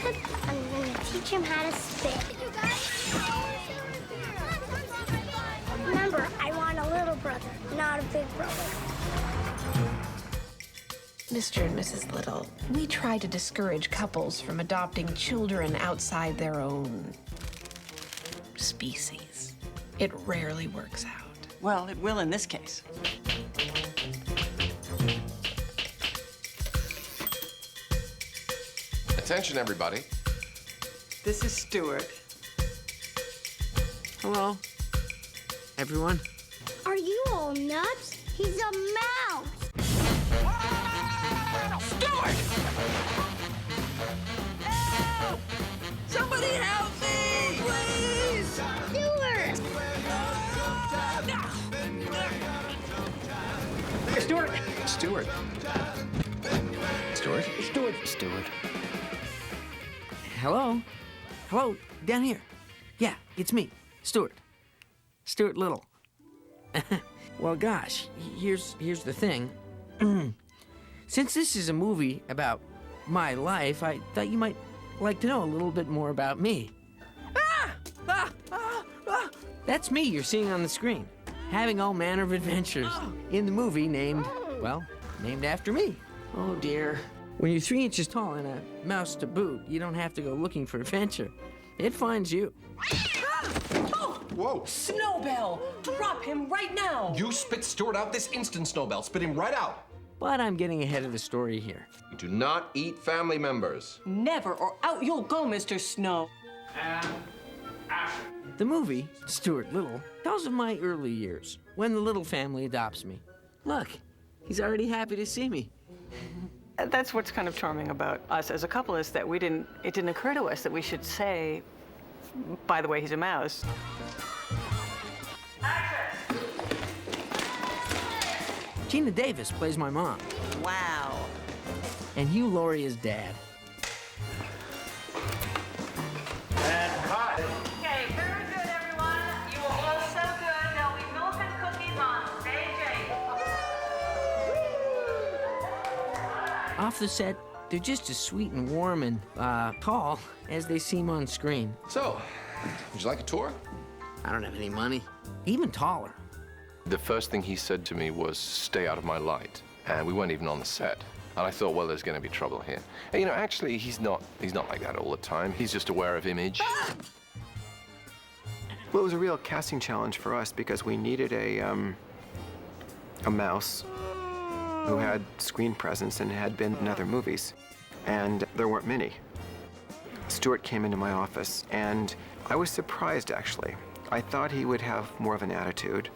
But I'm going to teach him how to spit. Remember, I want a little brother, not a big brother. Mr. and Mrs. Little, we try to discourage couples from adopting children outside their own species. It rarely works out. Well, it will in this case. Attention, everybody. This is Stuart. Hello, everyone. Are you all nuts? He's a mouse. Stuart! Help! Somebody help me, please! Stuart! Stuart. Stuart. Stuart? Stuart. Stuart. Hello? Hello? Down here. Yeah, it's me, Stuart. Stuart Little. Well, gosh, here's the thing. Since this is a movie about my life, I thought you might like to know a little bit more about me. That's me you're seeing on the screen, having all manner of adventures in the movie named after me. Oh, dear. When you're 3 inches tall and a mouse to boot, you don't have to go looking for adventure. It finds you. Whoa. Snowbell! Drop him right now! You spit Stuart out this instant, Snowbell. Spit him right out. But I'm getting ahead of the story here. You do not eat family members. Never, or out you'll go, Mr. Snow. The movie, Stuart Little, tells of my early years, when the Little family adopts me. Look, he's already happy to see me. That's what's kind of charming about us as a couple is that it didn't occur to us that we should say, by the way, he's a mouse. Gina Davis plays my mom, Wow. and Hugh Laurie is dad. Okay, very good, everyone. You will all so good. There'll be milk and cookies on stage 8. Off the set, they're just as sweet and warm and, tall as they seem on screen. So, would you like a tour? I don't have any money. Even taller. The first thing he said to me was, stay out of my light. And we weren't even on the set. And I thought, well, there's going to be trouble here. And, you know, actually, he's not like that all the time. He's just aware of image. Well, it was a real casting challenge for us because we needed a mouse who had screen presence and had been in other movies. And there weren't many. Stuart came into my office, and I was surprised, actually. I thought he would have more of an attitude.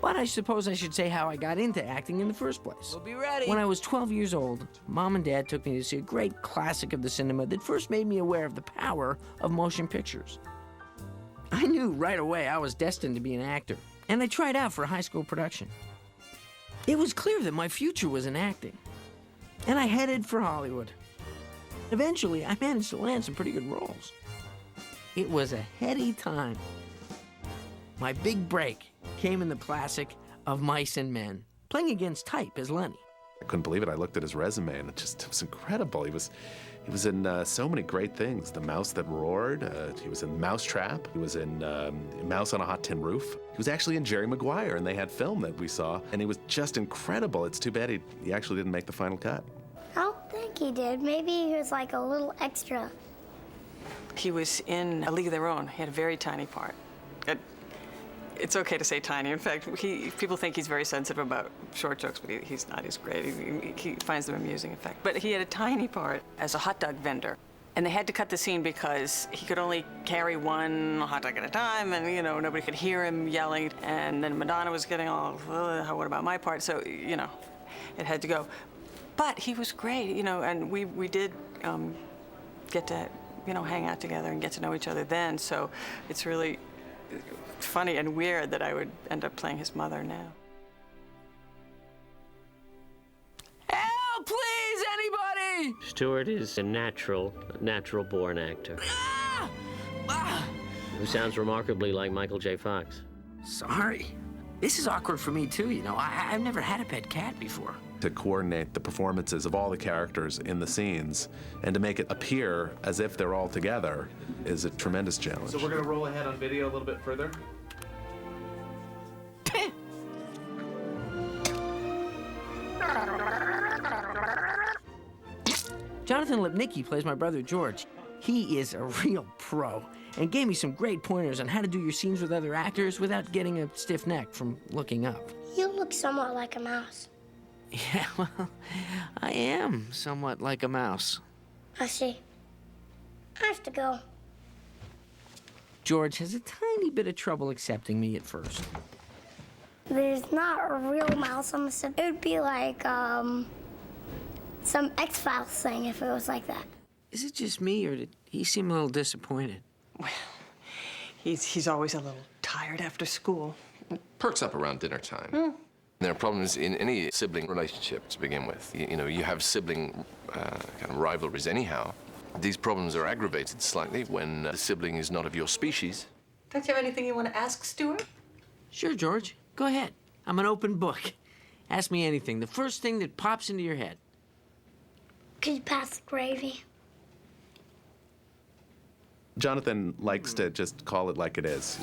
But I suppose I should say how I got into acting in the first place. We'll be ready. When I was 12 years old, Mom and Dad took me to see a great classic of the cinema that first made me aware of the power of motion pictures. I knew right away I was destined to be an actor, and I tried out for a high school production. It was clear that my future was in acting, and I headed for Hollywood. Eventually, I managed to land some pretty good roles. It was a heady time. My big break came in the classic Of Mice and Men, playing against type as Lenny. I couldn't believe it. I looked at his resume, and it was incredible. He was in so many great things. The Mouse That Roared. He was in Mousetrap. He was in Mouse on a Hot Tin Roof. He was actually in Jerry Maguire, and they had film that we saw, and he was just incredible. It's too bad he actually didn't make the final cut. I don't think he did. Maybe he was like a little extra. He was in A League of Their Own. He had a very tiny part. It's okay to say tiny. In fact, people think he's very sensitive about short jokes, but he's not. He's great. He finds them amusing, in fact. But he had a tiny part as a hot dog vendor. And they had to cut the scene because he could only carry one hot dog at a time, and, you know, nobody could hear him yelling. And then Madonna was getting all, what about my part? So, you know, it had to go. But he was great, you know, and we did get to, you know, hang out together and get to know each other then. So it's really funny and weird that I would end up playing his mother now. Help, please, anybody! Stuart is a natural-born actor who sounds remarkably like Michael J. Fox. Sorry. This is awkward for me, too, you know. I've never had a pet cat before. To coordinate the performances of all the characters in the scenes and to make it appear as if they're all together is a tremendous challenge. So we're going to roll ahead on video a little bit further. Jonathan Lipnicki plays my brother George. He is a real pro and gave me some great pointers on how to do your scenes with other actors without getting a stiff neck from looking up. You look somewhat like a mouse. Yeah, well, I am somewhat like a mouse. I see. I have to go. George has a tiny bit of trouble accepting me at first. There's not a real mouse on the set. It would be like, some X-Files thing if it was like that. Is it just me, or did he seem a little disappointed? Well, he's always a little tired after school. Perks up around dinner time. There are problems in any sibling relationship to begin with. You know, you have sibling kind of rivalries anyhow. These problems are aggravated slightly when the sibling is not of your species. Don't you have anything you want to ask, Stuart? Sure, George. Go ahead. I'm an open book. Ask me anything. The first thing that pops into your head. Could you pass the gravy? Jonathan likes to just call it like it is.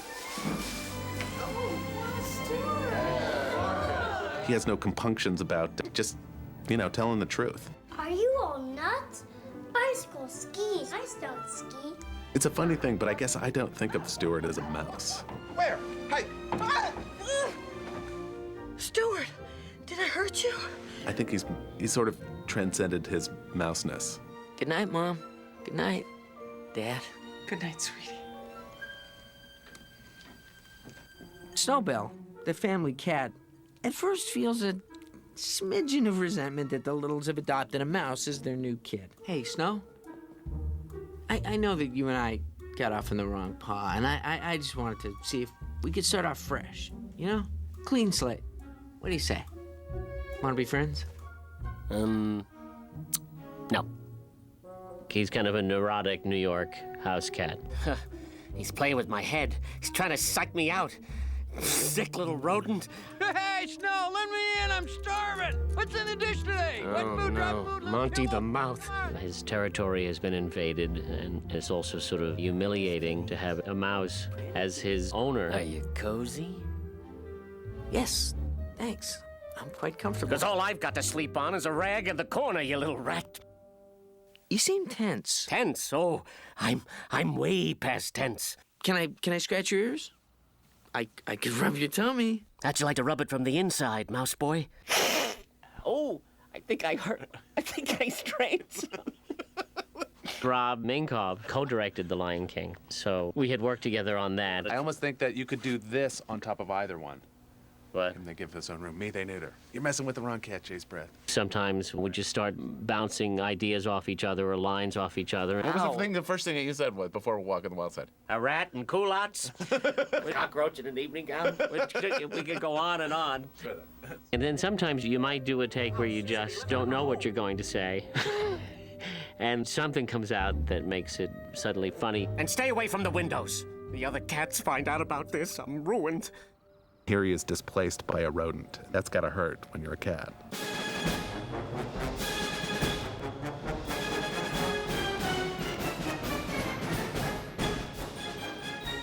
He has no compunctions about just, you know, telling the truth. Are you all nuts? Bicycle, skis. I don't ski. It's a funny thing, but I guess I don't think of Stuart as a mouse. Where? Hey! Stuart, did I hurt you? I think he's sort of transcended his mouseness. Good night, Mom. Good night, Dad. Good night, sweetie. Snowbell, the family cat, at first feels a smidgen of resentment that the Littles have adopted a mouse as their new kid. Hey, Snow, I know that you and I got off on the wrong paw, and I just wanted to see if we could start off fresh, you know? Clean slate. What do you say? Want to be friends? No. He's kind of a neurotic New York house cat. He's playing with my head. He's trying to psych me out. Sick little rodent. Hey, Snow, let me in. I'm starving. What's in the dish today? Monty the Mouth. His territory has been invaded, and it's also sort of humiliating to have a mouse as his owner. Are you cozy? Yes, thanks. I'm quite comfortable. Because all I've got to sleep on is a rag in the corner, you little rat. You seem tense. Tense? Oh, I'm way past tense. Can I scratch your ears? I could rub your tummy. How'd you like to rub it from the inside, mouse boy? Oh, I think I strained some. Rob Minkoff co-directed The Lion King, so we had worked together on that. I almost think that you could do this on top of either one. What? And they give us own room. Me, they neuter. You're messing with the wrong cat, Chase Breath. Sometimes we just start bouncing ideas off each other or lines off each other. What was the first thing that you said was before walking the wild side? A rat and culottes? A cockroach in an evening gown? We could go on and on. And then sometimes you might do a take where you just don't know what you're going to say. And something comes out that makes it suddenly funny. And stay away from the windows. The other cats find out about this, I'm ruined. Here he is displaced by a rodent. That's gotta hurt when you're a cat.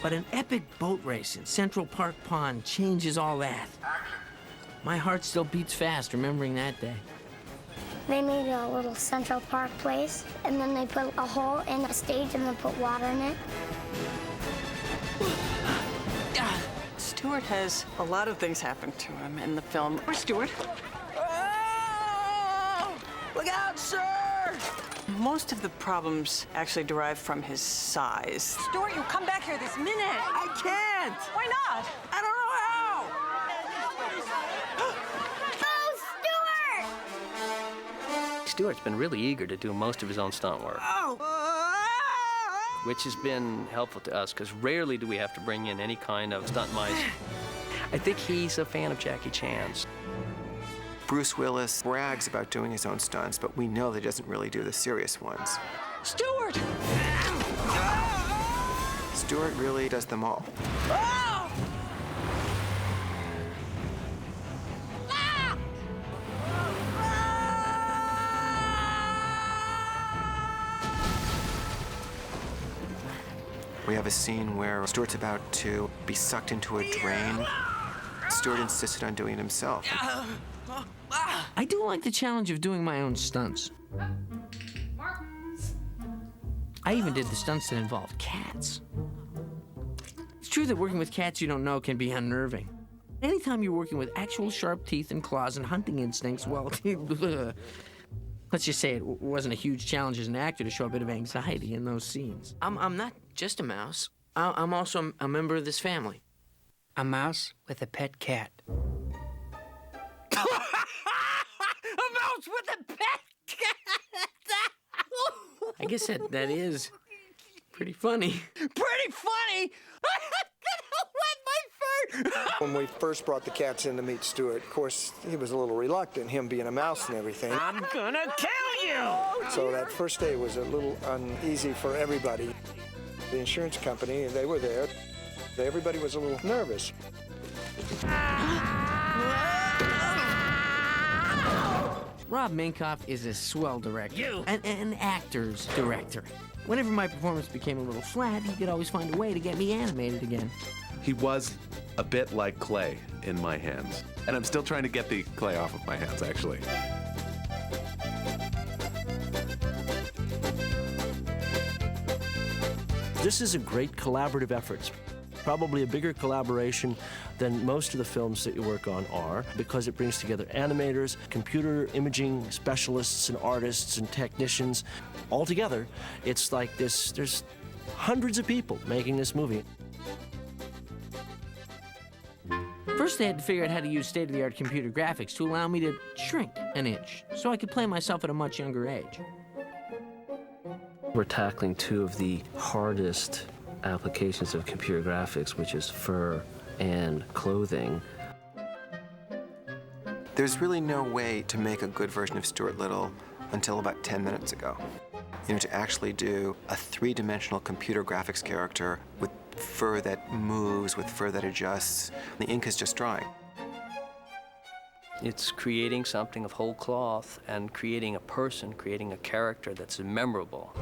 But an epic boat race in Central Park Pond changes all that. My heart still beats fast remembering that day. They made a little Central Park place, and then they put a hole in the stage and then put water in it. Stuart has a lot of things happen to him in the film. Where's Stuart? Oh! Look out, sir! Most of the problems actually derive from his size. Stuart, you come back here this minute. I can't! Why not? I don't know how! Oh, Stuart! Stuart's been really eager to do most of his own stunt work. Which has been helpful to us, because rarely do we have to bring in any kind of stunt mice. I think he's a fan of Jackie Chan's. Bruce Willis brags about doing his own stunts, but we know that he doesn't really do the serious ones. Stuart! Stuart really does them all. have a scene where Stuart's about to be sucked into a drain. Stuart insisted on doing it himself. I do like the challenge of doing my own stunts. I even did the stunts that involved cats. It's true that working with cats you don't know can be unnerving. Anytime you're working with actual sharp teeth and claws and hunting instincts, well, let's just say it wasn't a huge challenge as an actor to show a bit of anxiety in those scenes. I'm not just a mouse. I'm also a member of this family. A mouse with a pet cat. A mouse with a pet cat! I guess that is pretty funny. Pretty funny? When we first brought the cats in to meet Stuart, of course, he was a little reluctant, him being a mouse and everything. I'm gonna kill you! So that first day was a little uneasy for everybody. The insurance company, they were there. Everybody was a little nervous. Rob Minkoff is a swell director. An actor's director. Whenever my performance became a little flat, he could always find a way to get me animated again. He was a bit like clay in my hands. And I'm still trying to get the clay off of my hands, actually. This is a great collaborative effort. Probably a bigger collaboration than most of the films that you work on are, because it brings together animators, computer imaging specialists and artists and technicians. All together, it's like this, there's hundreds of people making this movie. First, they had to figure out how to use state-of-the-art computer graphics to allow me to shrink an inch, so I could play myself at a much younger age. We're tackling two of the hardest applications of computer graphics, which is fur and clothing. There's really no way to make a good version of Stuart Little until about 10 minutes ago. You know, to actually do a three-dimensional computer graphics character with fur that moves, with fur that adjusts, the ink is just drying. It's creating something of whole cloth and creating a person, creating a character that's memorable.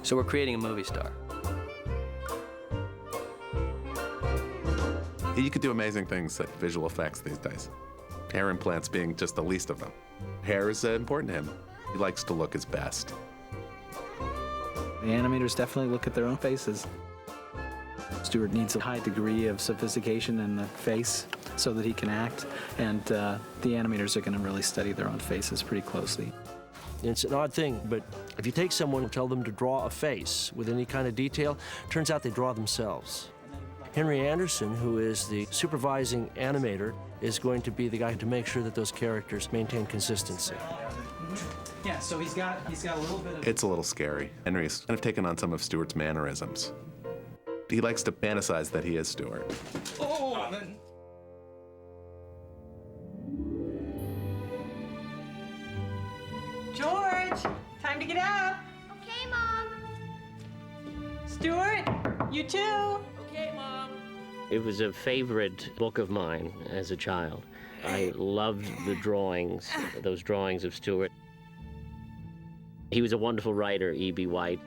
So we're creating a movie star. You could do amazing things at visual effects these days. Hair implants being just the least of them. Hair is important to him. He likes to look his best. The animators definitely look at their own faces. Stuart needs a high degree of sophistication in the face so that he can act, and the animators are going to really study their own faces pretty closely. It's an odd thing, but if you take someone and tell them to draw a face with any kind of detail, turns out they draw themselves. Henry Anderson, who is the supervising animator, is going to be the guy to make sure that those characters maintain consistency. Yeah, so he's got a little bit of... It's a little scary. Henry's kind of taken on some of Stuart's mannerisms. He likes to fantasize that he is Stuart. Oh! George, time to get up. Okay, Mom. Stuart, you too. Okay, Mom. It was a favorite book of mine as a child. I loved the drawings, those drawings of Stuart. He was a wonderful writer, E.B. White.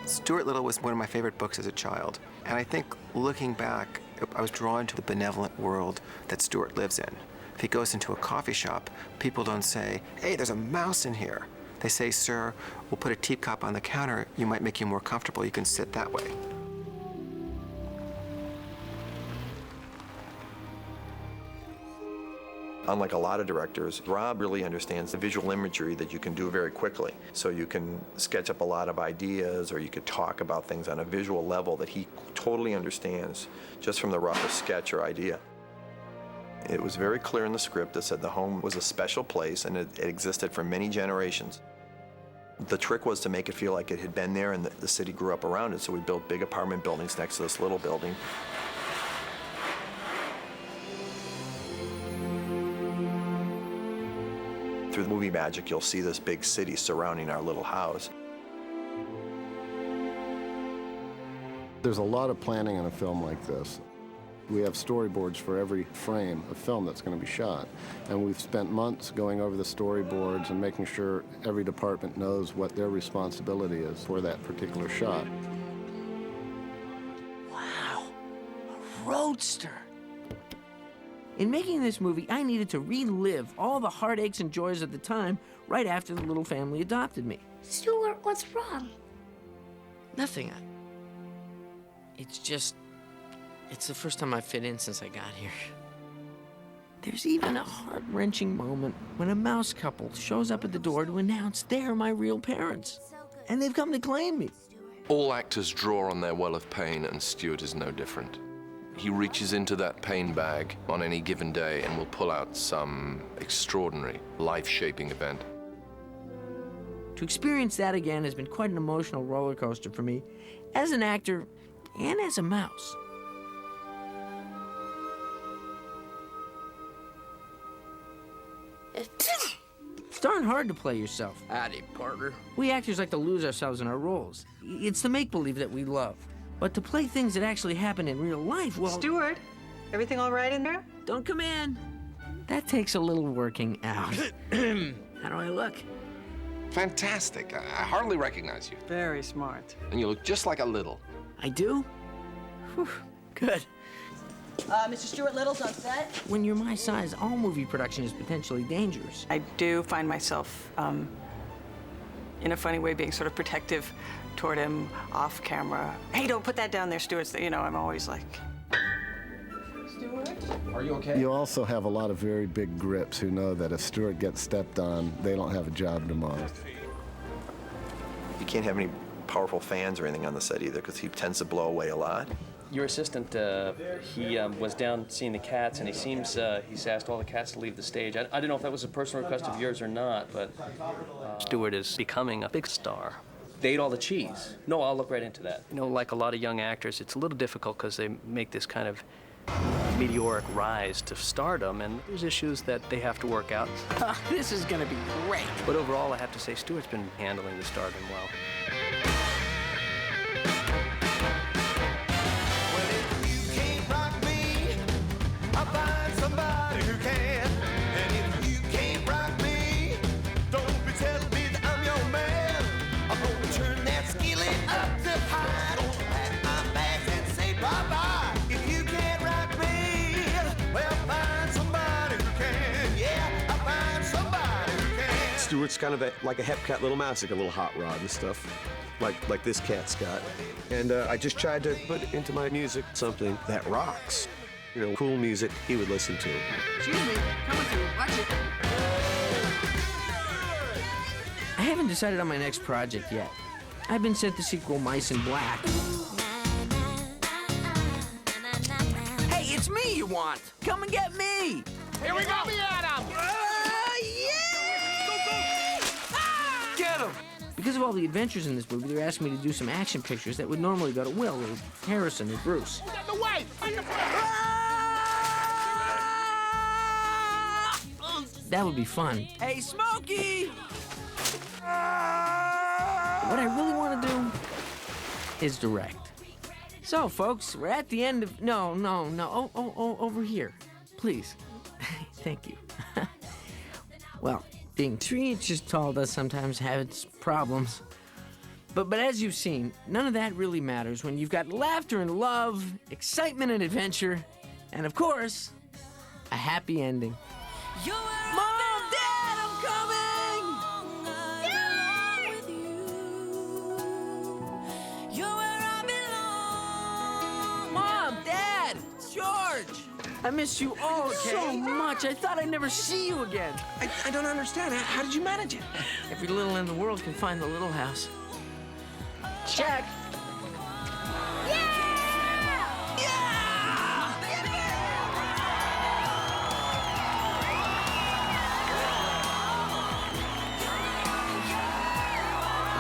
Stuart Little was one of my favorite books as a child, and I think looking back, I was drawn to the benevolent world that Stuart lives in. If he goes into a coffee shop, people don't say, "Hey, there's a mouse in here." They say, "Sir, we'll put a teacup on the counter. You might make you more comfortable. You can sit that way." Unlike a lot of directors, Rob really understands the visual imagery that you can do very quickly. So you can sketch up a lot of ideas, or you could talk about things on a visual level that he totally understands just from the roughest sketch or idea. It was very clear in the script that said the home was a special place and it existed for many generations. The trick was to make it feel like it had been there and the city grew up around it, so we built big apartment buildings next to this little building. Through the movie magic, you'll see this big city surrounding our little house. There's a lot of planning in a film like this. We have storyboards for every frame of film that's going to be shot. And we've spent months going over the storyboards and making sure every department knows what their responsibility is for that particular shot. roadster. In making this movie, I needed to relive all the heartaches and joys of the time right after the little family adopted me. Stuart, what's wrong? Nothing. It's the first time I fit in since I got here. There's even a heart-wrenching moment when a mouse couple shows up at the door to announce they're my real parents. And they've come to claim me. All actors draw on their well of pain, and Stuart is no different. He reaches into that pain bag on any given day and will pull out some extraordinary, life-shaping event. To experience that again has been quite an emotional roller coaster for me, as an actor and as a mouse. It's darn hard to play yourself. Howdy, partner. We actors like to lose ourselves in our roles. It's the make-believe that we love. But to play things that actually happen in real life, well... Stuart, everything all right in there? Don't come in. That takes a little working out. How do I look? Fantastic. I hardly recognize you. Very smart. And you look just like a little. I do? Whew, good. Mr. Stuart Little's on set. When you're my size, all movie production is potentially dangerous. I do find myself, in a funny way, being sort of protective toward him off camera. Hey, don't put that down there, Stuart. You know, I'm always like... Stuart? Are you okay? You also have a lot of very big grips who know that if Stuart gets stepped on, they don't have a job tomorrow. You can't have any powerful fans or anything on the set either, because he tends to blow away a lot. Your assistant, he was down seeing the cats, and he seems he's asked all the cats to leave the stage. I don't know if that was a personal request of yours or not, but Stuart is becoming a big star. They ate all the cheese. No, I'll look right into that. You know, like a lot of young actors, it's a little difficult because they make this kind of meteoric rise to stardom, and there's issues that they have to work out. This is gonna be great. But overall, I have to say, Stuart's been handling the stardom well. Stuart's kind of like a hepcat little mouse, like a little hot rod and stuff, like this cat's got. And I just tried to put into my music something that rocks. You know, cool music he would listen to. Excuse me, coming through, watch it. I haven't decided on my next project yet. I've been sent the sequel Mice in Black. Hey, it's me you want! Come and get me! Here we go! Adam! Get him! Because of all the adventures in this movie, they're asking me to do some action pictures that would normally go to Will or Harrison or Bruce. Get out the way! That would be fun. Hey, Smokey! What I really want to do is direct. So, folks, we're at the end of... No. Oh, over here. Please. Thank you. Well, being 3 inches tall does sometimes have its problems. But as you've seen, none of that really matters when you've got laughter and love, excitement and adventure, and of course, a happy ending. Mom, Dad, I'm coming! Mom, Dad, George! I miss you all so much. I thought I'd never see you again. I don't understand. How did you manage it? Every little in the world can find the little house. Check.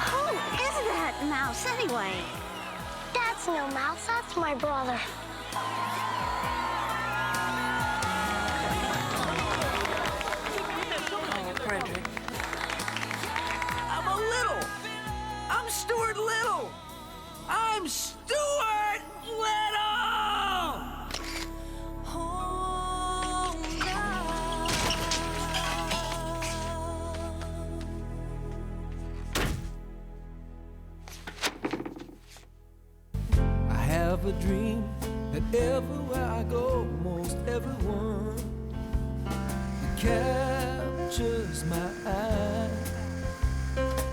Who is that mouse anyway? That's no mouse, that's my brother. Frederick. I'm Stuart Little. I'm Stuart Little! I have a dream Everywhere I go, most everyone captures my eye,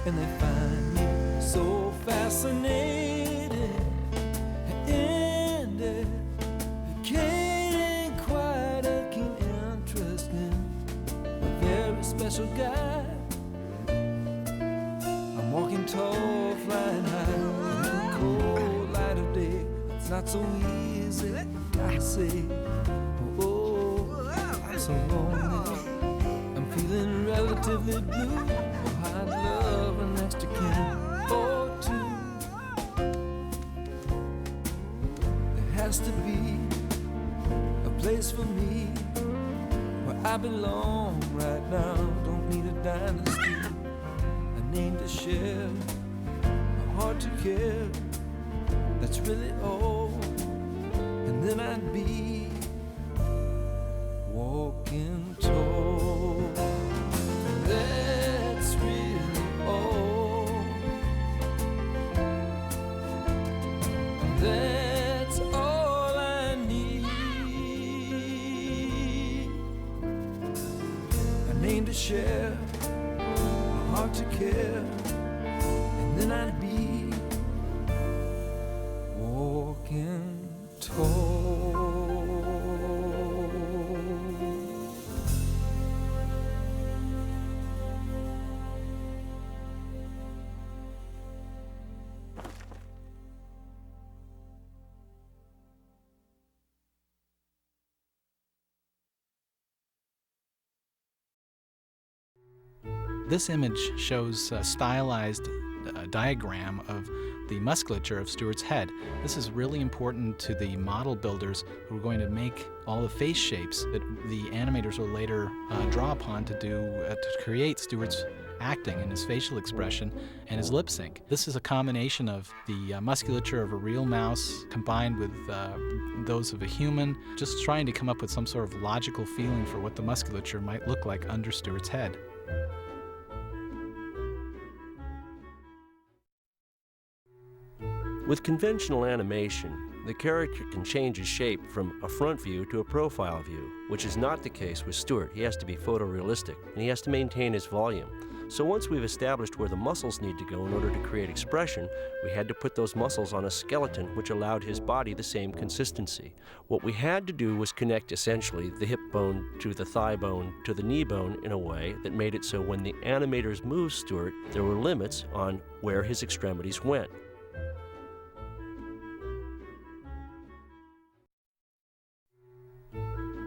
and they find me so fascinating and educating, quite a keen interest in a very special guy. I'm walking tall, flying high in the cold light of day. It's not so easy, I say. Oh, I'm so lonely. I'm feeling relatively blue. Oh, I'd love an extra kin or two. There has to be a place for me where I belong right now. Don't need a dynasty, a name to share, a heart to care. That's really all. And then I'd be walking tall. That's really all. That's all I need. A name to share, a heart to care. And then I'd be walking tall. This image shows a stylized diagram of the musculature of Stuart's head. This is really important to the model builders who are going to make all the face shapes that the animators will later draw upon to create Stuart's acting and his facial expression and his lip sync. This is a combination of the musculature of a real mouse combined with those of a human, just trying to come up with some sort of logical feeling for what the musculature might look like under Stuart's head. With conventional animation, the character can change his shape from a front view to a profile view, which is not the case with Stuart. He has to be photorealistic, and he has to maintain his volume. So once we've established where the muscles need to go in order to create expression, we had to put those muscles on a skeleton which allowed his body the same consistency. What we had to do was connect essentially the hip bone to the thigh bone to the knee bone in a way that made it so when the animators moved Stuart, there were limits on where his extremities went.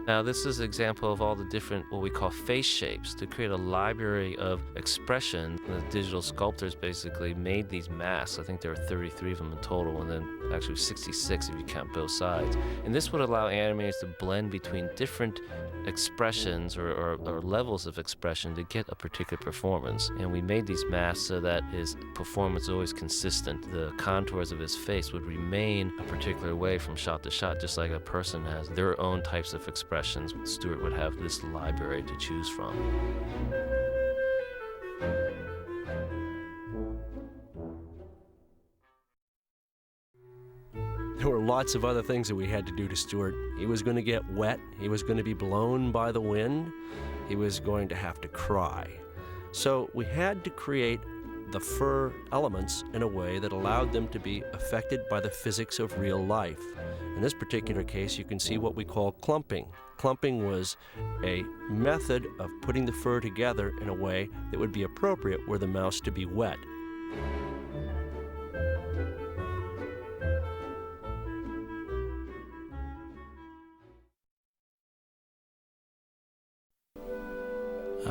Now this is an example of all the different, what we call face shapes, to create a library of expression. The digital sculptors basically made these masks. I think there are 33 of them in total, and then actually 66 if you count both sides. And this would allow animators to blend between different expressions or levels of expression to get a particular performance. And we made these masks so that his performance is always consistent. The contours of his face would remain a particular way from shot to shot, just like a person has their own types of expressions. Stuart would have this library to choose from. There were lots of other things that we had to do to Stuart. He was going to get wet. He was going to be blown by the wind. He was going to have to cry. So we had to create the fur elements in a way that allowed them to be affected by the physics of real life. In this particular case, you can see what we call clumping. Clumping was a method of putting the fur together in a way that would be appropriate were the mouse to be wet.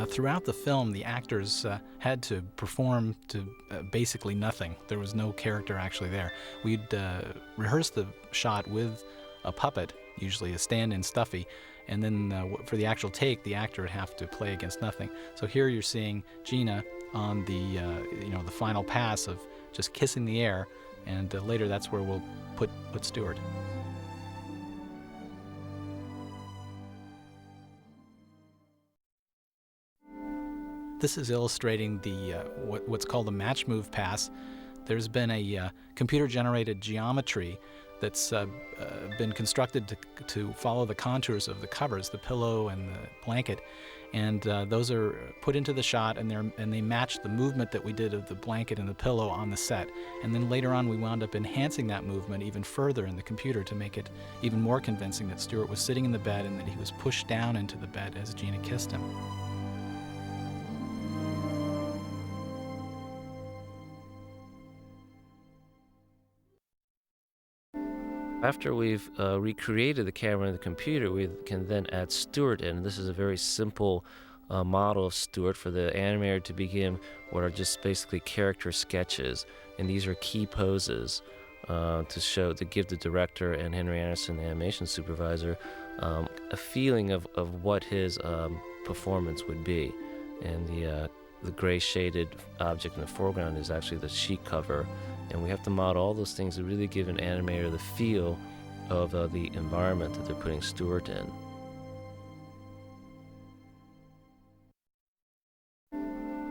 Throughout the film, the actors had to perform to basically nothing. There was no character actually there. We'd rehearse the shot with a puppet, usually a stand-in Stuffy, and then for the actual take, the actor would have to play against nothing. So here you're seeing Gina on the the final pass of just kissing the air, and later that's where we'll put Stuart. This is illustrating the what's called the match move pass. There's been a computer-generated geometry that's been constructed to follow the contours of the covers, the pillow and the blanket. And those are put into the shot, and they match the movement that we did of the blanket and the pillow on the set. And then later on, we wound up enhancing that movement even further in the computer to make it even more convincing that Stuart was sitting in the bed and that he was pushed down into the bed as Gina kissed him. After we've recreated the camera and the computer, we can then add Stuart in. This is a very simple model of Stuart for the animator to begin what are just basically character sketches. And these are key poses to give the director and Henry Anderson, the animation supervisor, a feeling of what his performance would be. And the gray shaded object in the foreground is actually the sheet cover. And we have to model all those things to really give an animator the feel of the environment that they're putting Stuart in.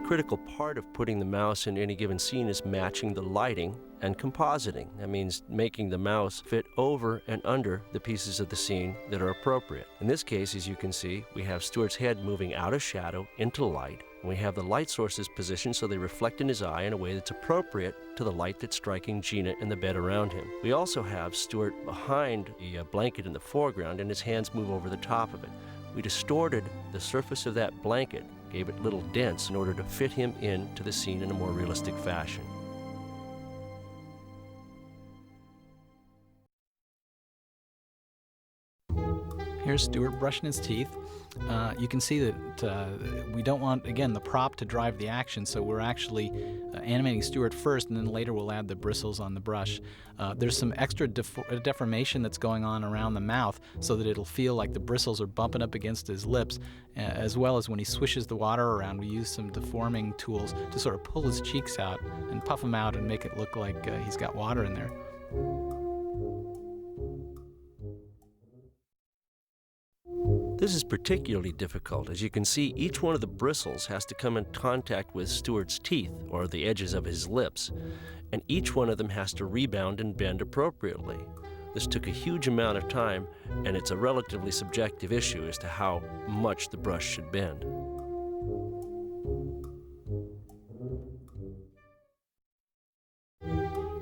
Critical part of putting the mouse in any given scene is matching the lighting and compositing. That means making the mouse fit over and under the pieces of the scene that are appropriate. In this case, as you can see, we have Stuart's head moving out of shadow into light. And we have the light sources positioned so they reflect in his eye in a way that's appropriate to the light that's striking Gina in the bed around him. We also have Stuart behind the blanket in the foreground, and his hands move over the top of it. We distorted the surface of that blanket, gave it little dents in order to fit him into the scene in a more realistic fashion. Here's Stuart brushing his teeth. You can see that we don't want, again, the prop to drive the action, so we're actually animating Stuart first, and then later we'll add the bristles on the brush. There's some extra deformation that's going on around the mouth so that it'll feel like the bristles are bumping up against his lips, as well as when he swishes the water around, we use some deforming tools to sort of pull his cheeks out and puff them out and make it look like he's got water in there. This is particularly difficult. As you can see, each one of the bristles has to come in contact with Stuart's teeth, or the edges of his lips, and each one of them has to rebound and bend appropriately. This took a huge amount of time, and it's a relatively subjective issue as to how much the brush should bend.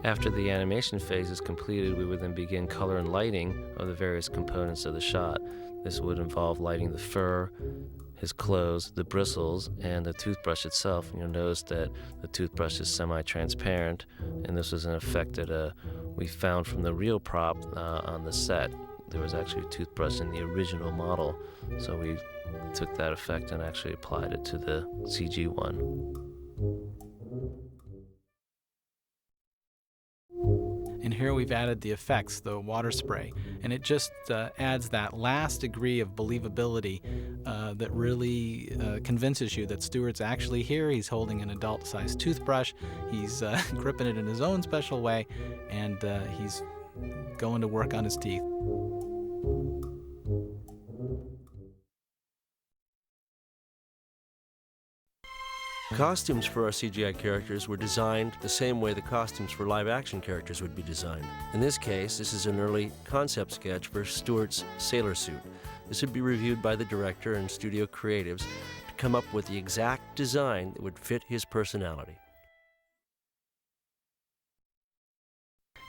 After the animation phase is completed, we would then begin color and lighting of the various components of the shot. This would involve lighting the fur, his clothes, the bristles, and the toothbrush itself. And you'll notice that the toothbrush is semi-transparent, and this was an effect that we found from the real prop on the set. There was actually a toothbrush in the original model, so we took that effect and actually applied it to the CG one. And here we've added the effects, the water spray, and it just adds that last degree of believability that really convinces you that Stuart's actually here. He's holding an adult-sized toothbrush, he's gripping it in his own special way, and he's going to work on his teeth. Costumes for our CGI characters were designed the same way the costumes for live-action characters would be designed. In this case, this is an early concept sketch for Stuart's sailor suit. This would be reviewed by the director and studio creatives to come up with the exact design that would fit his personality.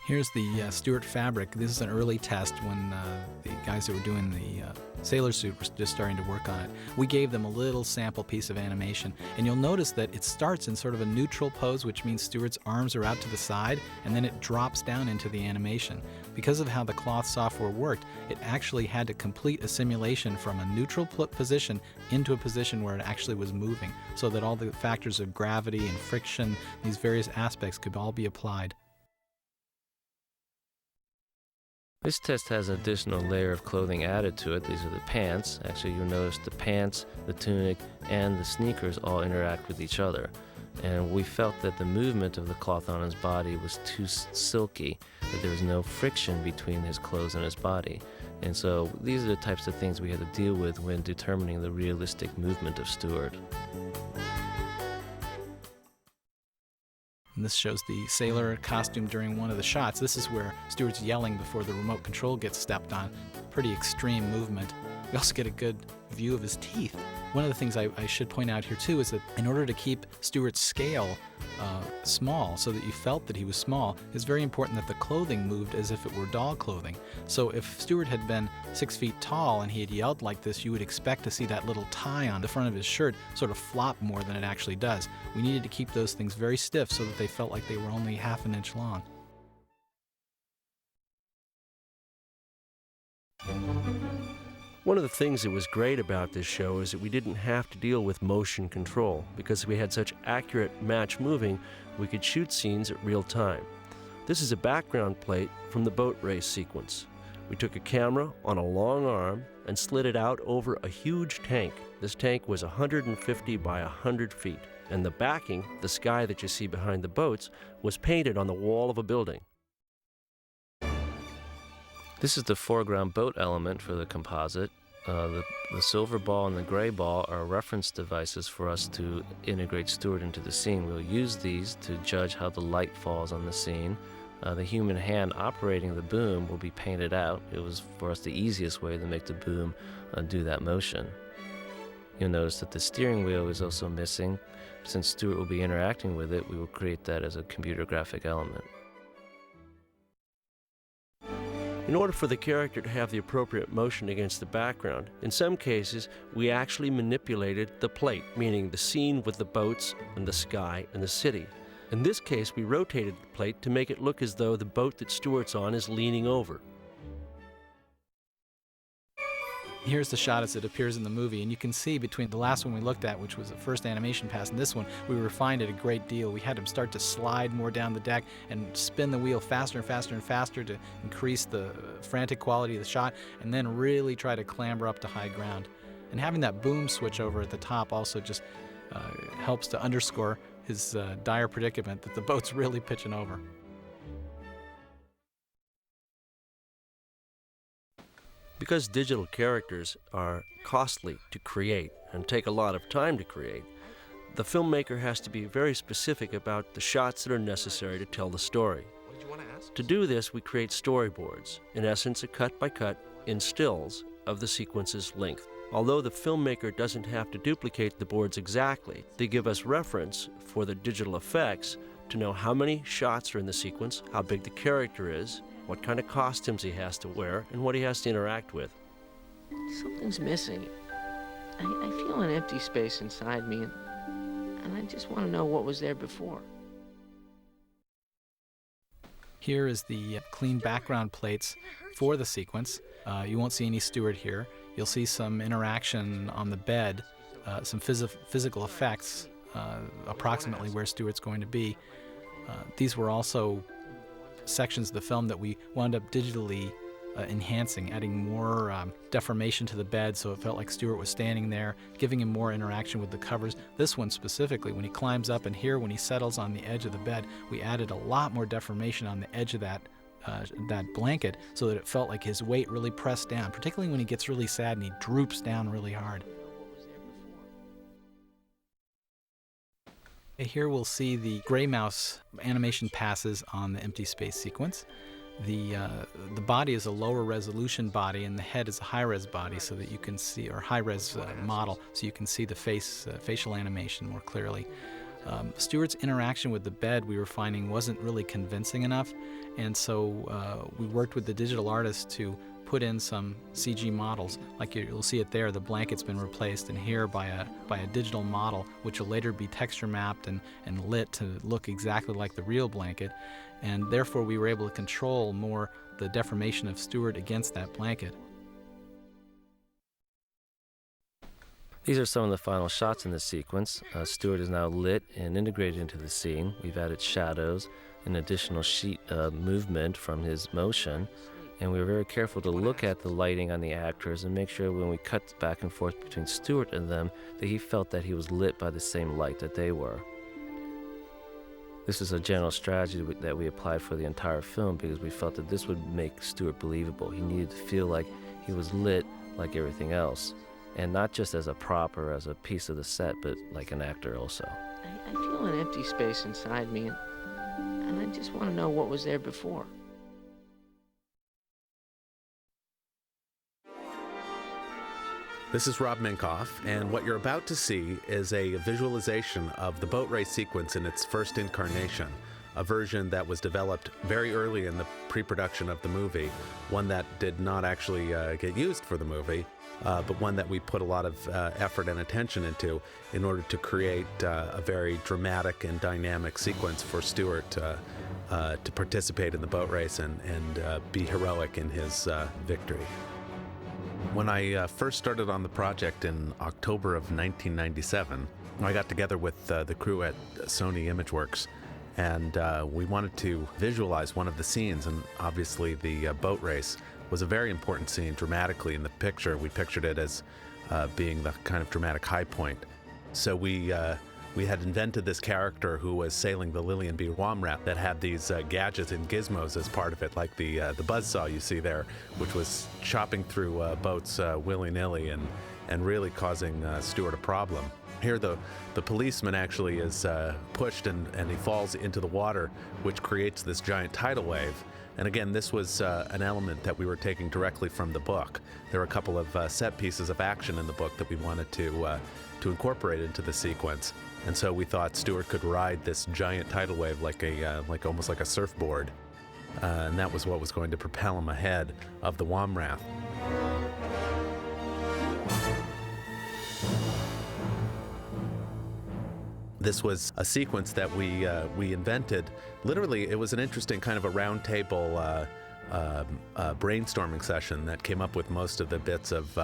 Here's the Stuart fabric. This is an early test when the guys that were doing the sailor suit were just starting to work on it. We gave them a little sample piece of animation, and you'll notice that it starts in sort of a neutral pose, which means Stuart's arms are out to the side, and then it drops down into the animation. Because of how the cloth software worked, it actually had to complete a simulation from a neutral position into a position where it actually was moving, so that all the factors of gravity and friction, these various aspects, could all be applied. This test has an additional layer of clothing added to it. These are the pants. Actually, you'll notice the pants, the tunic, and the sneakers all interact with each other. And we felt that the movement of the cloth on his body was too silky, that there was no friction between his clothes and his body. And so these are the types of things we had to deal with when determining the realistic movement of Stuart. And this shows the sailor costume during one of the shots. This is where Stewart's yelling before the remote control gets stepped on. Pretty extreme movement. We also get a good view of his teeth. One of the things I should point out here too is that in order to keep Stewart's scale small so that you felt that he was small, it's very important that the clothing moved as if it were doll clothing. So if Stewart had been 6 feet tall and he had yelled like this, you would expect to see that little tie on the front of his shirt sort of flop more than it actually does. We needed to keep those things very stiff so that they felt like they were only half an inch long. One of the things that was great about this show is that we didn't have to deal with motion control. Because we had such accurate match moving, we could shoot scenes at real time. This is a background plate from the boat race sequence. We took a camera on a long arm and slid it out over a huge tank. This tank was 150 by 100 feet, and the backing, the sky that you see behind the boats, was painted on the wall of a building. This is the foreground boat element for the composite. The silver ball and the gray ball are reference devices for us to integrate Stewart into the scene. We'll use these to judge how the light falls on the scene. The human hand operating the boom will be painted out. It was, for us, the easiest way to make the boom do that motion. You'll notice that the steering wheel is also missing. Since Stewart will be interacting with it, we will create that as a computer graphic element. In order for the character to have the appropriate motion against the background, in some cases we actually manipulated the plate, meaning the scene with the boats and the sky and the city. In this case, we rotated the plate to make it look as though the boat that Stewart's on is leaning over. Here's the shot as it appears in the movie, and you can see between the last one we looked at, which was the first animation pass, and this one, we refined it a great deal. We had him start to slide more down the deck and spin the wheel faster and faster and faster to increase the frantic quality of the shot, and then really try to clamber up to high ground. And having that boom switch over at the top also just helps to underscore his dire predicament that the boat's really pitching over. Because digital characters are costly to create and take a lot of time to create, the filmmaker has to be very specific about the shots that are necessary to tell the story. To do this, we create storyboards, in essence a cut-by-cut in stills of the sequence's length. Although the filmmaker doesn't have to duplicate the boards exactly, they give us reference for the digital effects to know how many shots are in the sequence, how big the character is, what kind of costumes he has to wear, and what he has to interact with. Something's missing. I feel an empty space inside me, and I just want to know what was there before. Here is the clean background plates for the sequence. You won't see any Stewart here. You'll see some interaction on the bed, some physical effects, approximately where Stewart's going to be. These were also sections of the film that we wound up digitally enhancing, adding more deformation to the bed so it felt like Stewart was standing there, giving him more interaction with the covers. This one specifically, when he climbs up, and here when he settles on the edge of the bed, we added a lot more deformation on the edge of that blanket so that it felt like his weight really pressed down, particularly when he gets really sad and he droops down really hard. Here we'll see the gray mouse animation passes on the empty space sequence. The body is a lower resolution body and the head is a high-res body so that you can see, or high-res model, so you can see the facial animation more clearly. Stewart's interaction with the bed we were finding wasn't really convincing enough, and so we worked with the digital artist to put in some CG models. Like you'll see it there, the blanket's been replaced, and here by a digital model, which will later be texture mapped and lit to look exactly like the real blanket, and therefore we were able to control more the deformation of Stewart against that blanket. These are some of the final shots in this sequence. Stewart is now lit and integrated into the scene. We've added shadows and additional sheet movement from his motion. And we were very careful to look at the lighting on the actors and make sure when we cut back and forth between Stewart and them that he felt that he was lit by the same light that they were. This is a general strategy that we applied for the entire film because we felt that this would make Stewart believable. He needed to feel like he was lit like everything else, and not just as a prop or as a piece of the set, but like an actor also. I feel an empty space inside me, and and I just want to know what was there before. This is Rob Minkoff, and what you're about to see is a visualization of the boat race sequence in its first incarnation, a version that was developed very early in the pre-production of the movie, one that did not actually get used for the movie, but one that we put a lot of effort and attention into in order to create a very dramatic and dynamic sequence for Stuart to participate in the boat race and be heroic in his victory. When I first started on the project in October of 1997, I got together with the crew at Sony Imageworks, and we wanted to visualize one of the scenes, and obviously the boat race was a very important scene dramatically in the picture. We pictured it as being the kind of dramatic high point. So we had invented this character who was sailing the Lillian B. Womrath that had these gadgets and gizmos as part of it, like the buzzsaw you see there, which was chopping through boats willy-nilly and really causing Stuart a problem. Here the policeman actually is pushed and he falls into the water, which creates this giant tidal wave. And again, this was an element that we were taking directly from the book. There were a couple of set pieces of action in the book that we wanted to incorporate into the sequence. And so we thought Stuart could ride this giant tidal wave like almost like a surfboard. And that was what was going to propel him ahead of the Womrath. This was a sequence that we invented. Literally, it was an interesting kind of a round table brainstorming session that came up with most of the bits of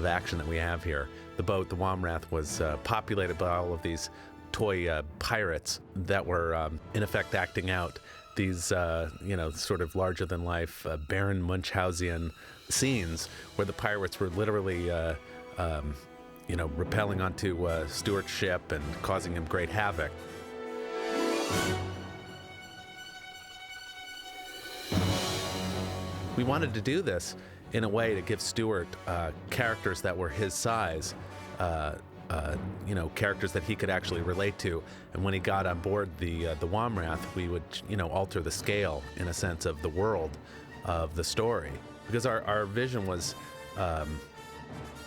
action that we have here. The boat, the Womrath, was populated by all of these toy pirates that were, in effect, acting out these, sort of larger-than-life Baron Munchausian scenes where the pirates were literally, rappelling onto Stuart's ship and causing him great havoc. We wanted to do this in a way to give Stuart characters that were his size, characters that he could actually relate to. And when he got on board the Womrath, we would, alter the scale, in a sense, of the world of the story. Because our vision was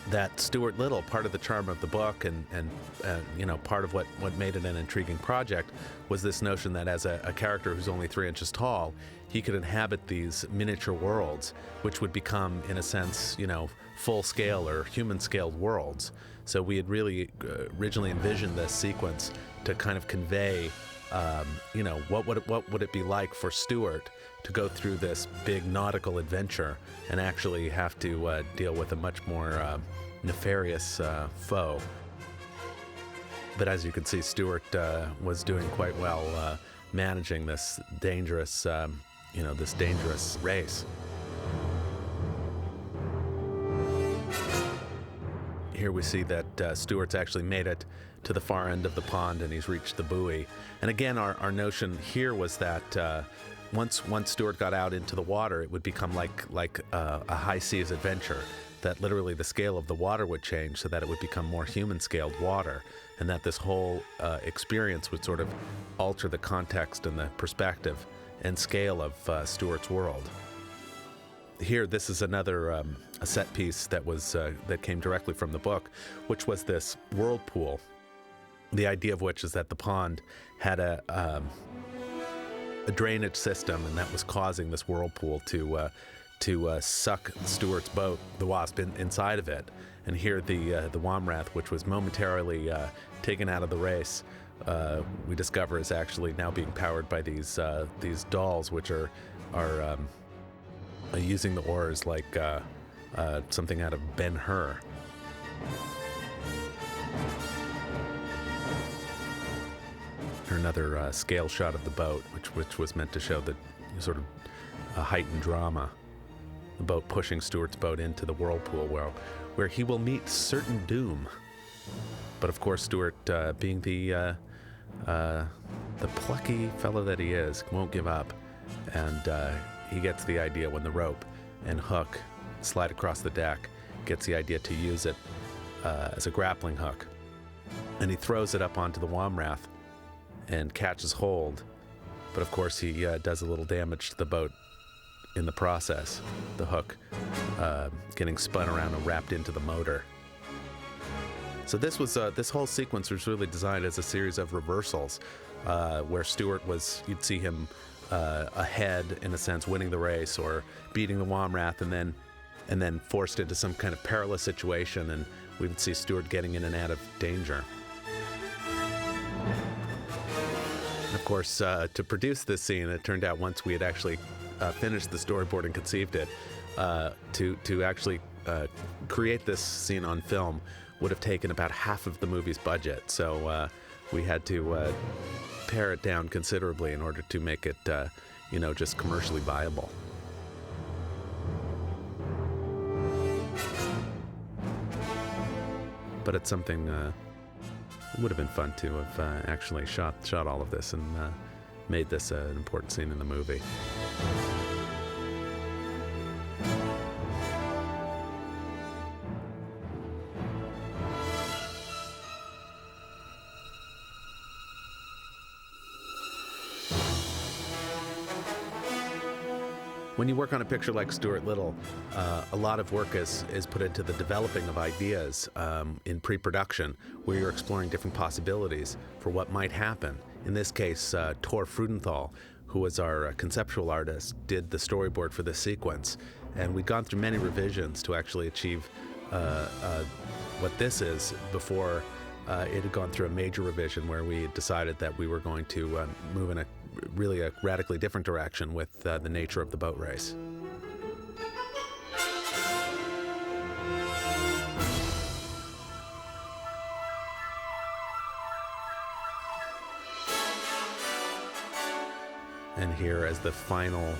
that Stuart Little, part of the charm of the book and part of what made it an intriguing project, was this notion that as a character who's only 3 inches tall, he could inhabit these miniature worlds, which would become, in a sense, full-scale or human-scaled worlds. So we had really originally envisioned this sequence to kind of convey, what would it be like for Stuart to go through this big nautical adventure and actually have to deal with a much more nefarious foe. But as you can see, Stuart was doing quite well managing this dangerous, dangerous race. Here we see that Stuart's actually made it to the far end of the pond and he's reached the buoy. And again, our notion here was that once Stuart got out into the water, it would become like a high seas adventure, that literally the scale of the water would change so that it would become more human-scaled water, and that this whole experience would sort of alter the context and the perspective and scale of Stuart's world. Here, this is another a set piece that was that came directly from the book, which was this whirlpool. The idea of which is that the pond had a drainage system, and that was causing this whirlpool to suck Stuart's boat, the Wasp, inside of it. And here, the Womrath, which was momentarily taken out of the race, we discover is actually now being powered by these dolls, which are using the oars like something out of Ben-Hur. Another scale shot of the boat, which was meant to show the sort of heightened drama. The boat pushing Stuart's boat into the whirlpool, where he will meet certain doom. But of course, Stuart, being the plucky fellow that he is, won't give up, and he gets the idea when the rope and hook slide across the deck, gets the idea to use it as a grappling hook. And he throws it up onto the Womrath and catches hold. but of course he does a little damage to the boat in the process, the hook getting spun around and wrapped into the motor. So this whole sequence was really designed as a series of reversals, where Stewart you'd see him ahead, in a sense, winning the race or beating the Womrath, and then forced into some kind of perilous situation, and we would see Stewart getting in and out of danger. And of course, to produce this scene, it turned out once we had actually finished the storyboard and conceived it, to actually create this scene on film would have taken about half of the movie's budget. So we had to pare it down considerably in order to make it, just commercially viable. But it's something, it would have been fun to have actually shot all of this and made this an important scene in the movie. When you work on a picture like Stuart Little, a lot of work is put into the developing of ideas in pre-production, where you're exploring different possibilities for what might happen. In this case, Tor Frudenthal, who was our conceptual artist, did the storyboard for this sequence. And we'd gone through many revisions to actually achieve what this is before it had gone through a major revision where we decided that we were going to move in a radically different direction with the nature of the boat race. And here, as the final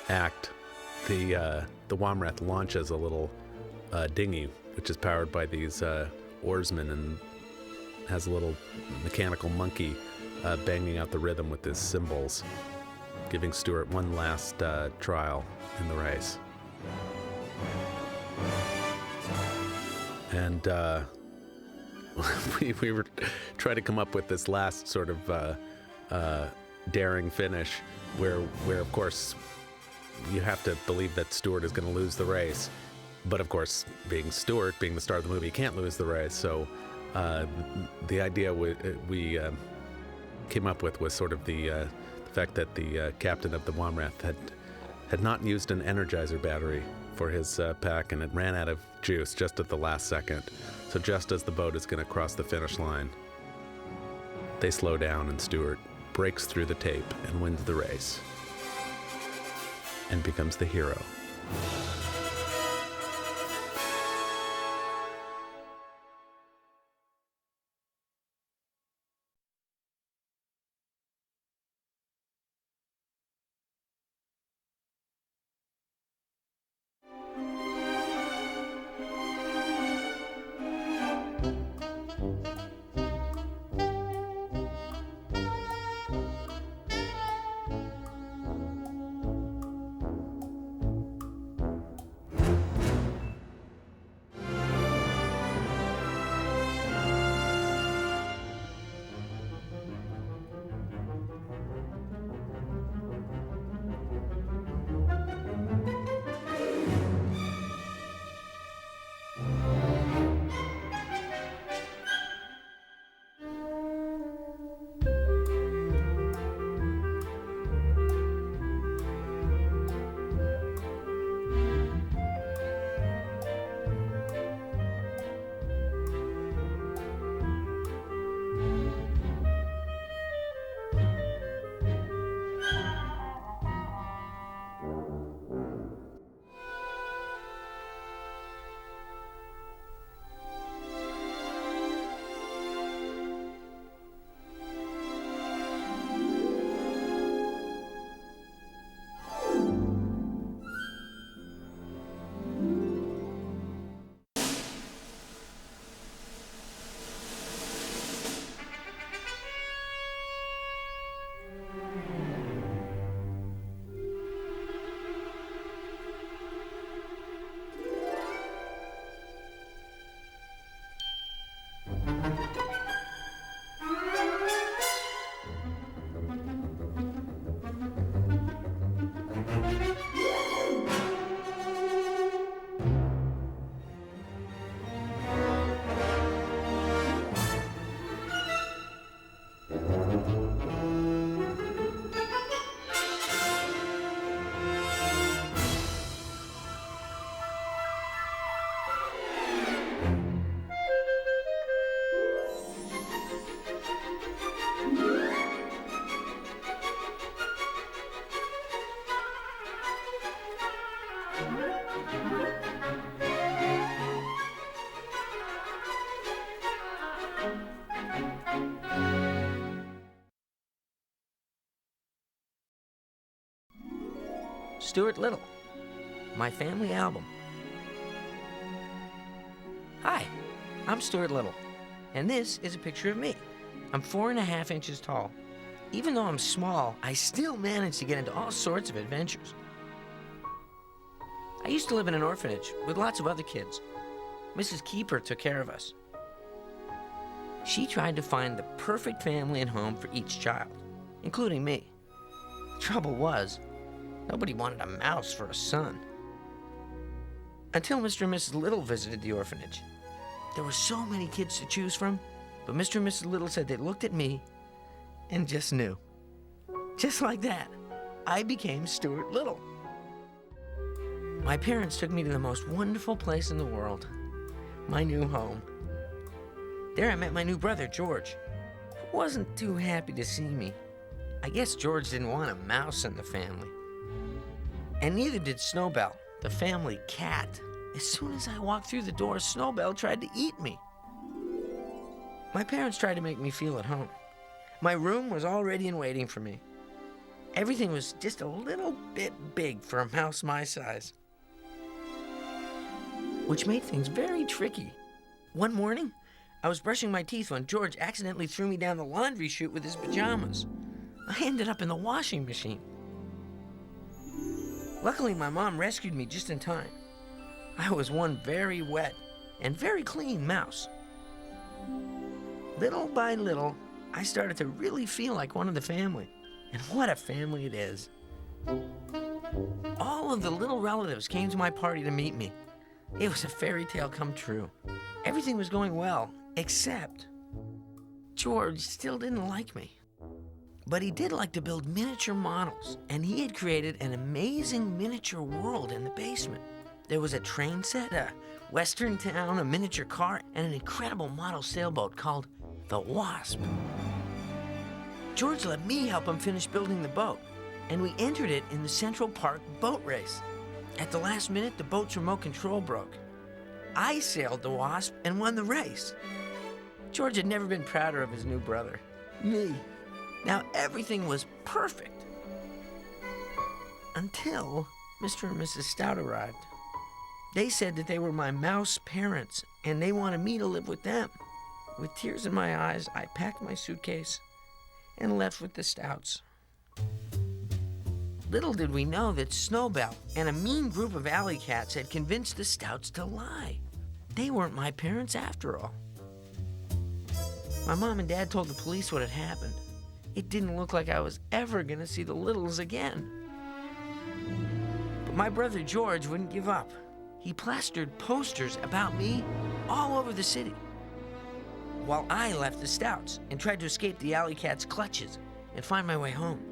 act, the Womrath launches a little dinghy, which is powered by these oarsmen and has a little mechanical monkey banging out the rhythm with his cymbals, giving Stuart one last trial in the race. And we were trying to come up with this last sort of daring finish where of course you have to believe that Stuart is going to lose the race, but of course, being Stuart, being the star of the movie, he can't lose the race. So the idea we came up with was sort of the fact that the captain of the Womrath had not used an Energizer battery for his pack, and it ran out of juice just at the last second. So just as the boat is going to cross the finish line, they slow down, and Stuart breaks through the tape and wins the race and becomes the hero. Stuart Little, my family album. Hi, I'm Stuart Little, and this is a picture of me. I'm 4.5 inches tall. Even though I'm small, I still manage to get into all sorts of adventures. I used to live in an orphanage with lots of other kids. Mrs. Keeper took care of us. She tried to find the perfect family and home for each child, including me. The trouble was, nobody wanted a mouse for a son. Until Mr. and Mrs. Little visited the orphanage. There were so many kids to choose from, but Mr. and Mrs. Little said they looked at me and just knew. Just like that, I became Stuart Little. My parents took me to the most wonderful place in the world, my new home. There I met my new brother, George, who wasn't too happy to see me. I guess George didn't want a mouse in the family. And neither did Snowbell, the family cat. As soon as I walked through the door, Snowbell tried to eat me. My parents tried to make me feel at home. My room was all ready and waiting for me. Everything was just a little bit big for a mouse my size, which made things very tricky. One morning, I was brushing my teeth when George accidentally threw me down the laundry chute with his pajamas. I ended up in the washing machine. Luckily, my mom rescued me just in time. I was one very wet and very clean mouse. Little by little, I started to really feel like one of the family. And what a family it is. All of the little relatives came to my party to meet me. It was a fairy tale come true. Everything was going well, except George still didn't like me. But he did like to build miniature models, and he had created an amazing miniature world in the basement. There was a train set, a western town, a miniature car, and an incredible model sailboat called the Wasp. George let me help him finish building the boat, and we entered it in the Central Park boat race. At the last minute, the boat's remote control broke. I sailed the Wasp and won the race. George had never been prouder of his new brother, me. Now everything was perfect. Until Mr. and Mrs. Stout arrived. They said that they were my mouse parents, and they wanted me to live with them. With tears in my eyes, I packed my suitcase and left with the Stouts. Little did we know that Snowbell and a mean group of alley cats had convinced the Stouts to lie. They weren't my parents after all. My mom and dad told the police what had happened. It didn't look like I was ever gonna see the Littles again. But my brother George wouldn't give up. He plastered posters about me all over the city, while I left the Stouts and tried to escape the alley cat's clutches and find my way home.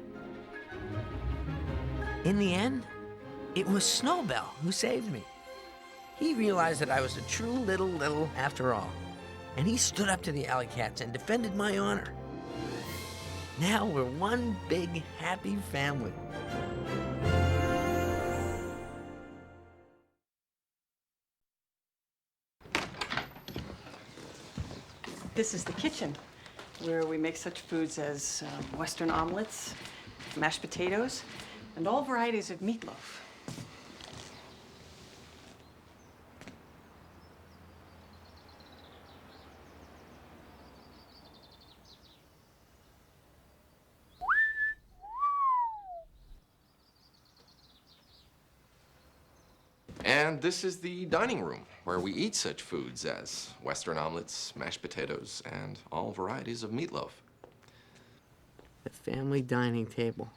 In the end, it was Snowbell who saved me. He realized that I was a true little after all, and he stood up to the alley cats and defended my honor. Now we're one big, happy family. This is the kitchen, where we make such foods as Western omelets, mashed potatoes, and all varieties of meatloaf. And this is the dining room, where we eat such foods as Western omelets, mashed potatoes, and all varieties of meatloaf. The family dining table,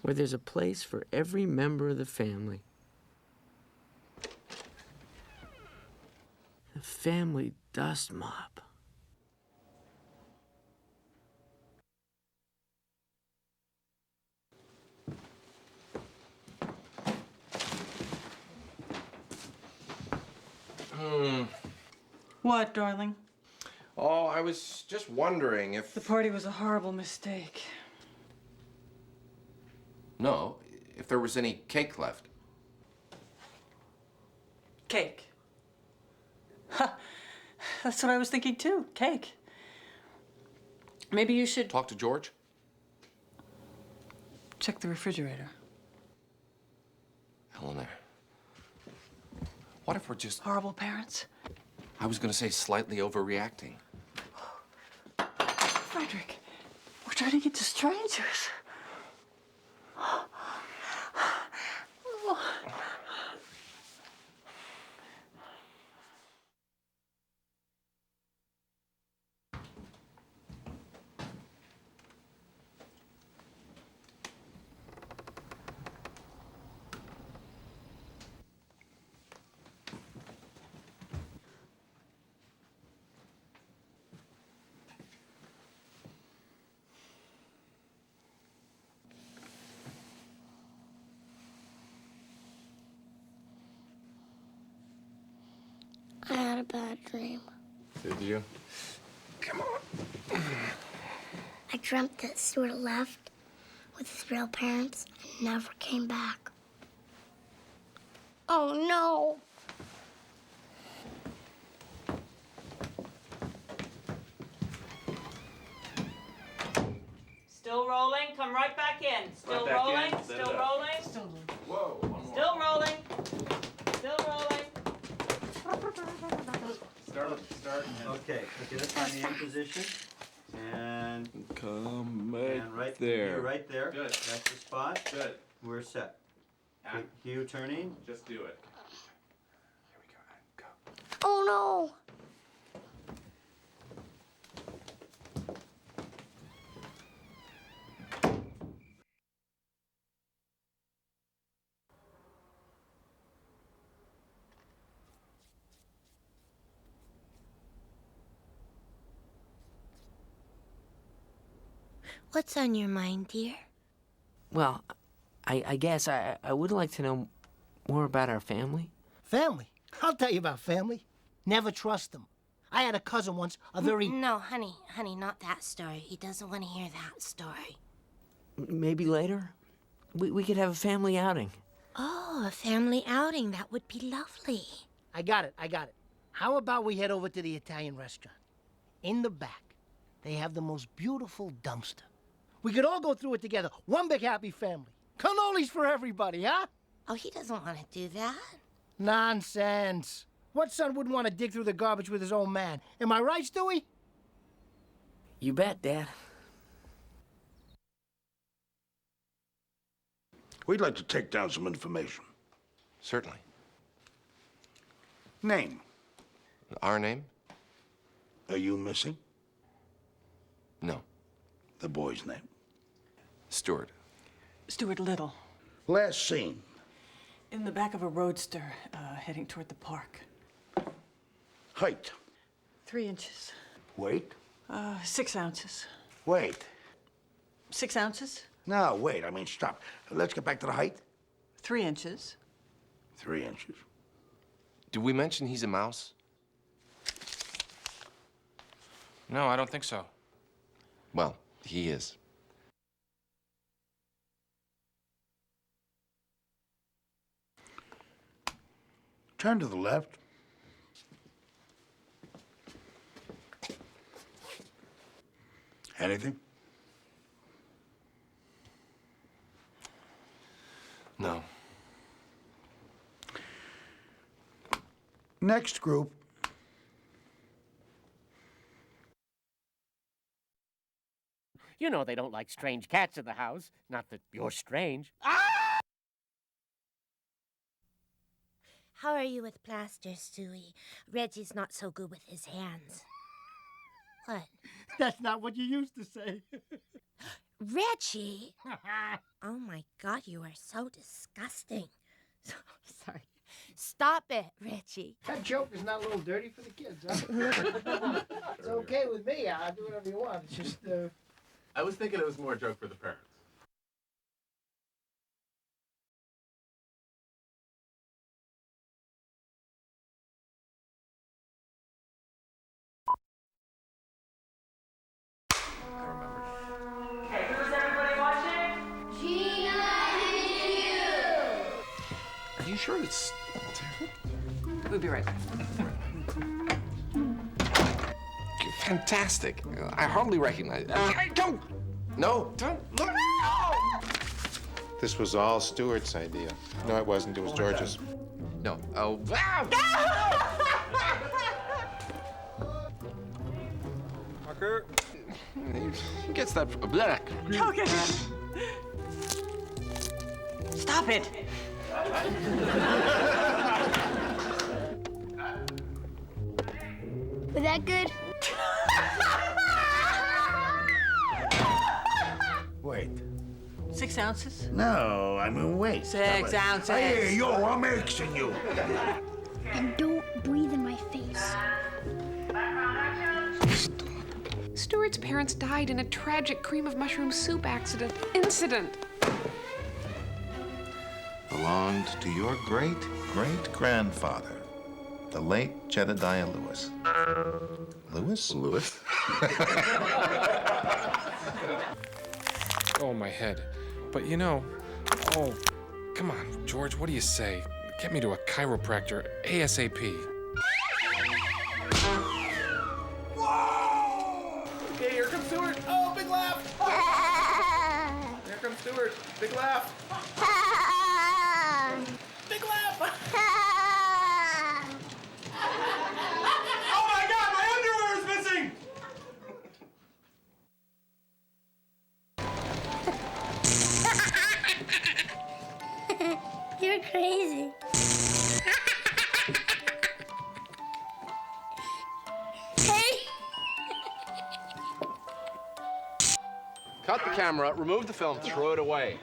where there's a place for every member of the family. The family dust mop. What, darling? Oh, I was just wondering if... The party was a horrible mistake. No, if there was any cake left. Cake. Ha! That's what I was thinking too, cake. Maybe you should... Talk to George? Check the refrigerator. Eleanor, what if we're just... Horrible parents? I was gonna say slightly overreacting. Frederick, we're turning into strangers. I had a bad dream. Did you? Come on. I dreamt that Stuart left with his real parents and never came back. Oh, no. Still rolling. Come right back in. Still Right back rolling. in. Set Still it up. rolling. Still Whoa, one more. Still rolling. Still rolling. Start. Okay, get us on the end position. And Come right there. You're right there. Good. That's the spot. Good. We're set. Act. Hugh turning. Just do it. Oh, no. What's on your mind, dear? Well, I guess I would like to know more about our family. Family? I'll tell you about family. Never trust them. I had a cousin once, a very... No, honey, not that story. He doesn't want to hear that story. Maybe later? We could have a family outing. Oh, a family outing. That would be lovely. I got it. How about we head over to the Italian restaurant? In the back, they have the most beautiful dumpster. We could all go through it together. One big happy family. Cannolis for everybody, huh? Oh, he doesn't want to do that. Nonsense. What son wouldn't want to dig through the garbage with his old man? Am I right, Stewie? You bet, Dad. We'd like to take down some information. Certainly. Name. Our name? Are you missing? No. The boy's name. Stuart. Stuart Little. Last seen. In the back of a roadster, heading toward the park. Height. 3 inches. Weight. 6 ounces. Weight. 6 ounces. No, wait. I mean, stop. Let's get back to the height. 3 inches. 3 inches. Did we mention he's a mouse? No, I don't think so. Well, he is. Turn to the left. Anything? No. Next group. You know they don't like strange cats in the house. Not that you're strange. How are you with plaster, Stewie? Reggie's not so good with his hands. What? That's not what you used to say. Reggie? Oh my God, you are so disgusting. Sorry. Stop it, Reggie. That joke is not a little dirty for the kids, huh? It's okay with me. I'll do whatever you want. It's just, I was thinking it was more a joke for the parents. Okay, who's everybody watching? Gina and you. Are you sure it's... We'll be right back. Fantastic. I hardly recognize it. Don't! No, don't! Look! This was all Stuart's idea. No, it wasn't. It was George's. No. Oh. Marker. He gets that black. Okay. Stop it. Was that good? Wait. 6 ounces? No, I mean, wait. 6 ounces. Hey, yo, I'm mixing you. And don't breathe in my face. Stuart's parents died in a tragic cream of mushroom soup incident. Belonged to your great-great-grandfather, the late Jedediah Lewis. Lewis? Lewis? Oh, my head. But you know, oh, come on, George, what do you say? Get me to a chiropractor ASAP. Okay, here comes Stuart. Oh, big laugh. Here comes Stuart. Big laugh. Big laugh. Oh my God, my underwear is missing. You're crazy. Hey! Cut the camera, remove the film, throw it away.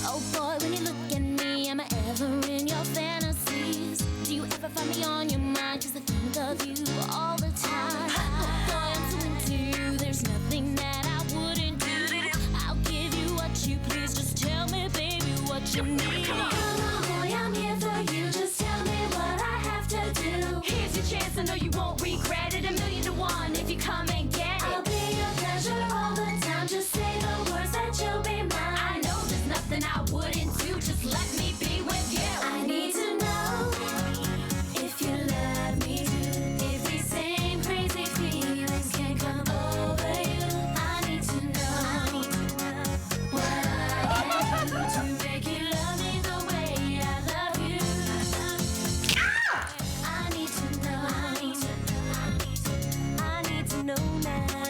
Oh boy, when you look at me, am I ever in your fantasies? Do you ever find me on your mind? 'Cause I think of you all the time. Oh boy, I'm so into you. There's nothing that I wouldn't do. I'll give you what you please. Just tell me, baby, what you need. Come on, boy, I'm here for you. Just tell me what I have to do. Here's your chance. I know you won't regret it. 1,000,000 to 1 if you come and get it. I'll be your pleasure all the time. Just say the words that you'll be mine. I know there's nothing I wouldn't do. Just let me be with you. I need to know if you love me too. If these same crazy feelings can come over you. I need to know what I can do to make you love me the way I love you. I need to know. I need to know now.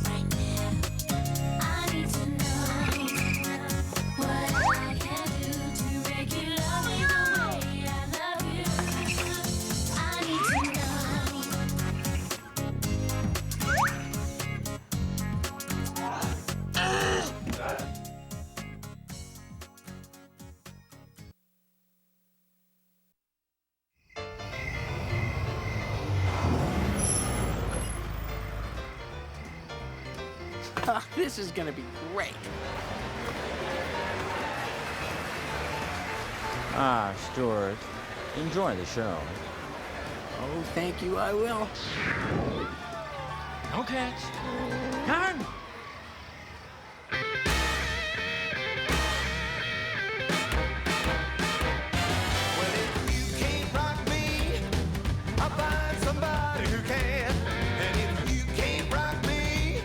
Right now. I need to know what I can do to make you love me the way I love you. I need to know. This is gonna be great. Ah, Stuart, enjoy the show. Oh, thank you, I will. Okay. Karen! I'll find somebody who can. And if you can't rock me,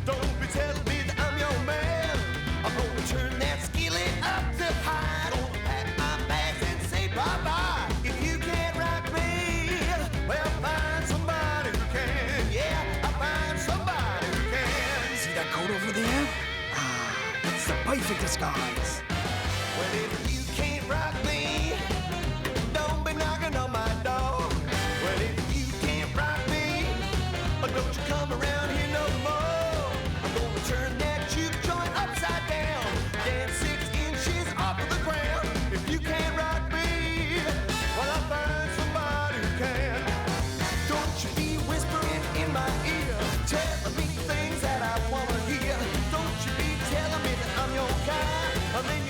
don't be telling me that I'm your man. I'm gonna turn that skillet up to high. Gonna pack my bags and say bye-bye. If you can't rock me, well, find somebody who can. Yeah, I'll find somebody who can. See that coat over there? It's the perfect disguise. Well, if you can't rock me, don't be knocking on my door. Well, if you can't rock me, don't you come around here no more. I'm gonna turn that juke joint upside down, dance 6 inches off of the ground. If you can't rock me, well, I'll find somebody who can. Don't you be whispering in my ear, telling me things that I wanna hear. Don't you be telling me that I'm your guy. I mean,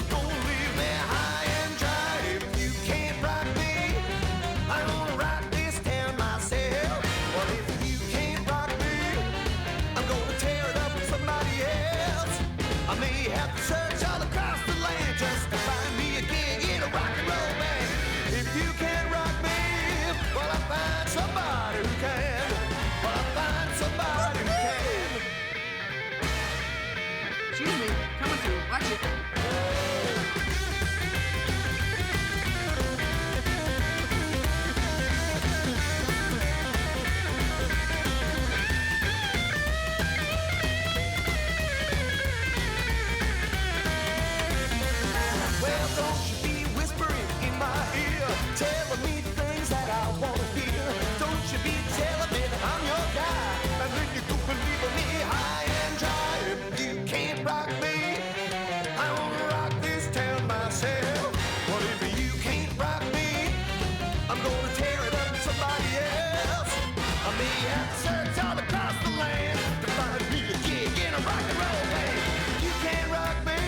search all across the land to find me a gig in a rock and roll band. You can't rock me.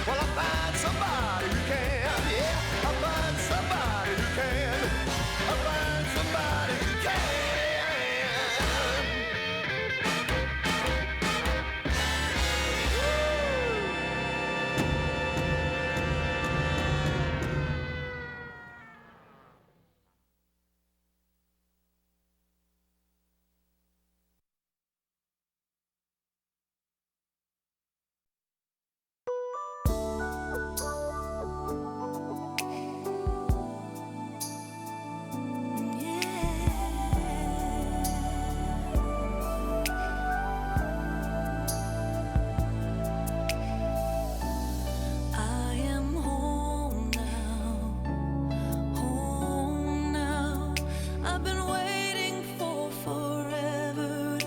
Well, I'll find somebody who can. Yeah, I'll find somebody who can. I'll find somebody who can. I am home now. I've been waiting for forever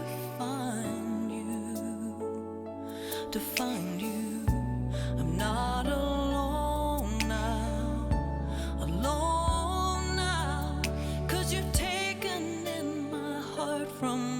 to find you. I'm not alone now, 'cause you've taken in my heart from